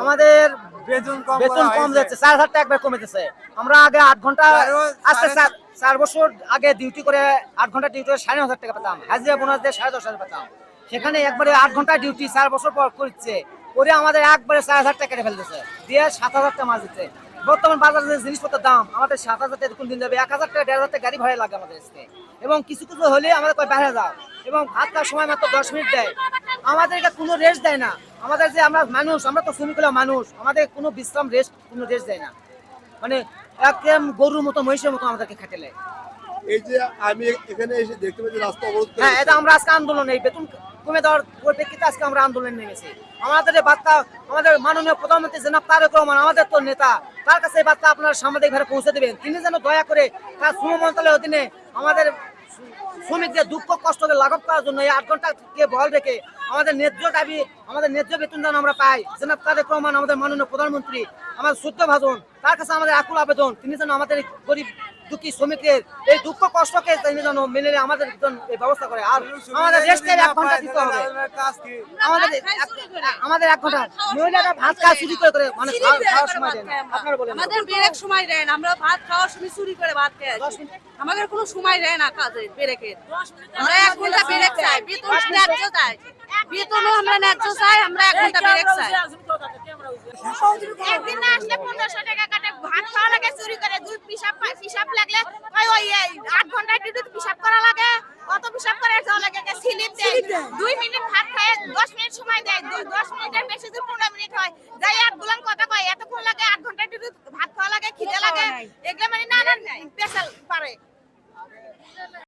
আমাদের বেতন কম যাচ্ছে, 4,000 টাকা একবার কমে যাচ্ছে। আমরা আগে 8 ঘন্টা আজকে 4 বছর আগে ডিউটি করে 8 ঘন্টা ডিউটি করে 9,500 টাকা পেতাম, হাজিরা বোনাস দিয়ে 10,500 পেতাম। সেখানে একবারে 8 ঘন্টা ডিউটি 4 বছর পর করছে, করে আমাদের একবারে 4,000 টাকা কেটে ফেলতেছে, দিয়ে 7,000 টাকা মাছ দিচ্ছে। বর্তমান বাজারে যে জিনিসপত্রের দাম, আমাদের 7,000 টাকা কোন দিন যাবে? 1,000 টাকা 1,500 টাকা গাড়ি ভাড়া লাগে আমাদের আজকে। এবং কিছু কিছু হলে আমাদের কয় বাইরে যাও, এবং ভাত খাওয়ার সময় মাত্র 10 মিনিট দেয়। আমাদেরকে কোনো রেস্ট দেয় না। আমাদের যে আমরা মানুষ, আমরা তো শ্রমিকগুলো মানুষ, আমাদের কোনো বিশ্রাম কোনো রেস্ট দেয় না। মানে একদম গরুর মতো মহিষের মতো আমাদেরকে খাটেলে। এই যে আমি এখানে এসে দেখতে পাচ্ছি রাস্তা অবরোধ করে। হ্যাঁ, এটা আমরা আজকে আন্দোলন, এই বেতন কমে দেওয়ার পরিপ্রেক্ষিতে আজকে আমরা আন্দোলন নেমেছি। আমাদের এই বার্তা আমাদের মাননীয় প্রধানমন্ত্রী জনাব তারেক রহমান, আমাদের তো নেতা, তার কাছে এই বার্তা আপনারা সাংবাদিকভাবে পৌঁছে দেবেন। তিনি যেন দয়া করে তার শ্রম মন্ত্রণালয়ের অধীনে আমাদের শ্রমিকদের দুঃখ কষ্টকে লাঘব করার জন্য এই 8 ঘন্টাকে বহাল রেখে আমাদের ন্যায্য দাবি, আমাদের ন্যায্য বেতন যেন আমরা পাই। জনাব তারেক রহমান আমাদের মাননীয় প্রধানমন্ত্রী, আমাদের শ্রদ্ধা ভাজন, তার কাছে আমাদের আকুল আবেদন, তিনি যেন আমাদের গরিব দুঃখী শ্রমিকের এই দুঃখ কষ্টকে তিনি যেন মেনে নিয়ে আমাদের এই ব্যবস্থা করে। আর আমাদের রেস্টের 1 ঘন্টা দিতে হবে। আমাদের 1 ঘন্টা, মহিলারা ভাত খাওয়া চুরি করে মানে খাওয়ার সময় দেন, আপনারা বলেন। আমাদের ব্রেক সময় দেন, আমরা ভাত খাওয়ার সময় চুরি করে ভাত খাই। আমাদের কোনো সময় দেয় না কাজে ব্রেকের। আমরা 1 ঘন্টা ব্রেক চাই, বেতন ন্যায্য চাই, বেতনও আমরা ন্যায্য চাই, আমরা 1 ঘন্টা ব্রেক চাই। একদিন না আসলে 1500 টাকা কাটে, ভাত খাওয়া লাগে চুরি করে, দুই পিসাব লাগলে ওই 8 ঘন্টা ডিউটি পিসাব করা লাগে, কত পিসাব করে যাওয়া লাগে, স্লিপ দেয়, 2 মিনিট ভাত খায় 10 মিনিট সময় দেয়, 10 মিনিটের বেশি যদি 15 মিনিট হয়, যাই আর গুলান কথা কয় এতক্ষণ লাগে, 8 ঘন্টা ডিউটি ভাত খাওয়া লাগে, খিদে লাগে, এগুলো মানে নানান পেশাল পারে।